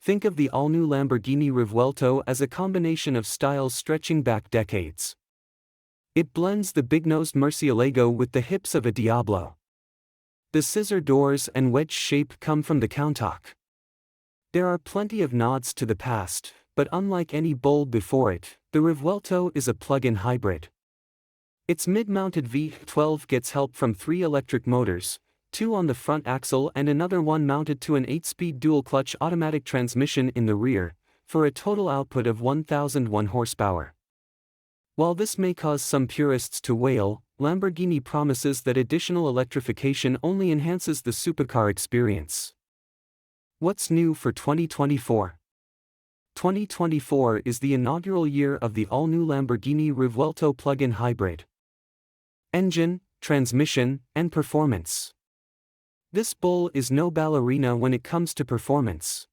Think of the all-new Lamborghini Revuelto as a combination of styles stretching back decades. It blends the big-nosed Murcielago with the hips of a Diablo. The scissor doors and wedge shape come from the Countach. There are plenty of nods to the past, but unlike any Bold before it, the Revuelto is a plug-in hybrid. Its mid-mounted V12 gets help from 3 electric motors, 2 on the front axle and another one mounted to an 8-speed dual-clutch automatic transmission in the rear, for a total output of 1,001 horsepower. While this may cause some purists to wail, Lamborghini promises that additional electrification only enhances the supercar experience. What's new for 2024? 2024 is the inaugural year of the all-new Lamborghini Revuelto plug-in hybrid. Engine, transmission, and performance. This bull is no ballerina when it comes to performance.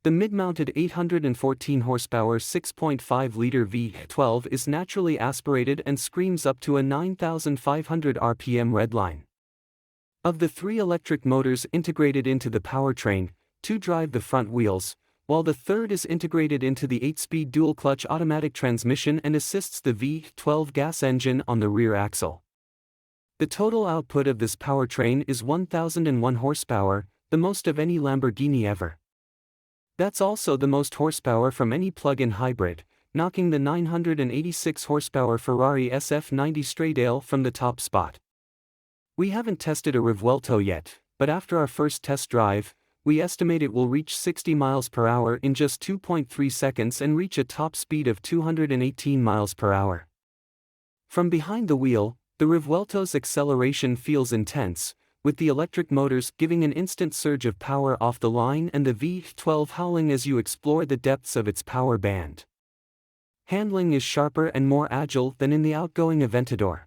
The mid-mounted 814 horsepower 6.5-liter V12 is naturally aspirated and screams up to a 9,500 RPM redline. Of the 3 electric motors integrated into the powertrain, 2 drive the front wheels, while the third is integrated into the 8-speed dual-clutch automatic transmission and assists the V12 gas engine on the rear axle. The total output of this powertrain is 1,001 horsepower, the most of any Lamborghini ever. That's also the most horsepower from any plug-in hybrid, knocking the 986 horsepower Ferrari SF90 Stradale from the top spot. We haven't tested a Revuelto yet, but after our first test drive, we estimate it will reach 60 miles per hour in just 2.3 seconds and reach a top speed of 218 miles per hour. From behind the wheel, the Revuelto's acceleration feels intense, with the electric motors giving an instant surge of power off the line and the V12 howling as you explore the depths of its power band. Handling is sharper and more agile than in the outgoing Aventador.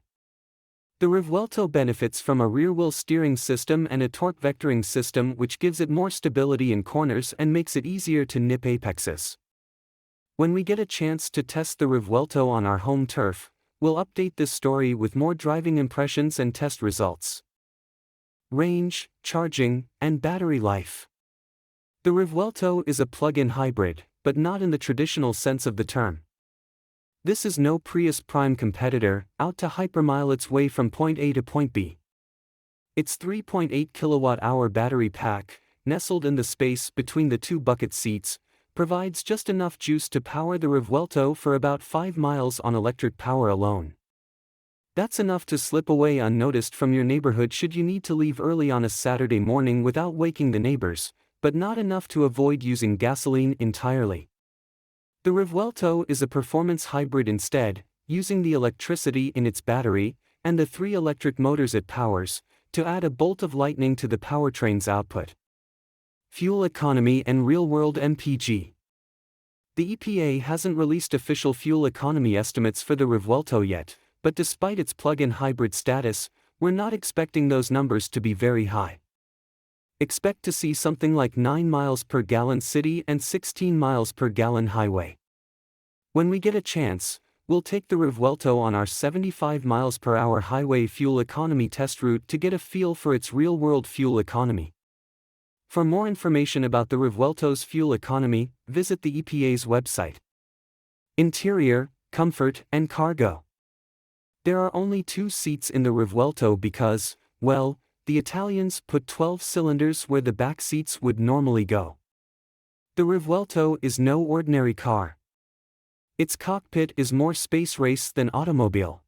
The Revuelto benefits from a rear-wheel steering system and a torque vectoring system which gives it more stability in corners and makes it easier to nip apexes. When we get a chance to test the Revuelto on our home turf, we'll update this story with more driving impressions and test results. Range, charging, and battery life. The Revuelto is a plug-in hybrid, but not in the traditional sense of the term. This is no Prius prime competitor, out to hypermile its way from point A to point B. Its 3.8 kilowatt-hour battery pack, nestled in the space between the 2 bucket seats, provides just enough juice to power the Revuelto for about 5 miles on electric power alone. That's enough to slip away unnoticed from your neighborhood should you need to leave early on a Saturday morning without waking the neighbors, but not enough to avoid using gasoline entirely. The Revuelto is a performance hybrid instead, using the electricity in its battery, and the 3 electric motors it powers, to add a bolt of lightning to the powertrain's output. Fuel economy and real-world MPG. The EPA hasn't released official fuel economy estimates for the Revuelto yet, but despite its plug-in hybrid status, we're not expecting those numbers to be very high. Expect to see something like 9 miles per gallon city and 16 miles per gallon highway. When we get a chance, we'll take the Revuelto on our 75 miles per hour highway fuel economy test route to get a feel for its real-world fuel economy. For more information about the Revuelto's fuel economy, visit the EPA's website. Interior, comfort, and cargo. There are only 2 seats in the Revuelto because, well, the Italians put 12 cylinders where the back seats would normally go. The Revuelto is no ordinary car. Its cockpit is more space race than automobile.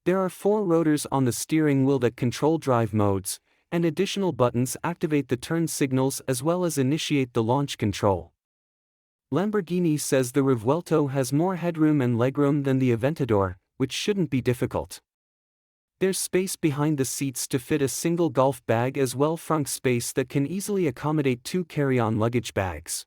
There are 4 rotors on the steering wheel that control drive modes, and additional buttons activate the turn signals as well as initiate the launch control. Lamborghini says the Revuelto has more headroom and legroom than the Aventador, which shouldn't be difficult. There's space behind the seats to fit a single golf bag as well frunk space that can easily accommodate 2 carry-on luggage bags.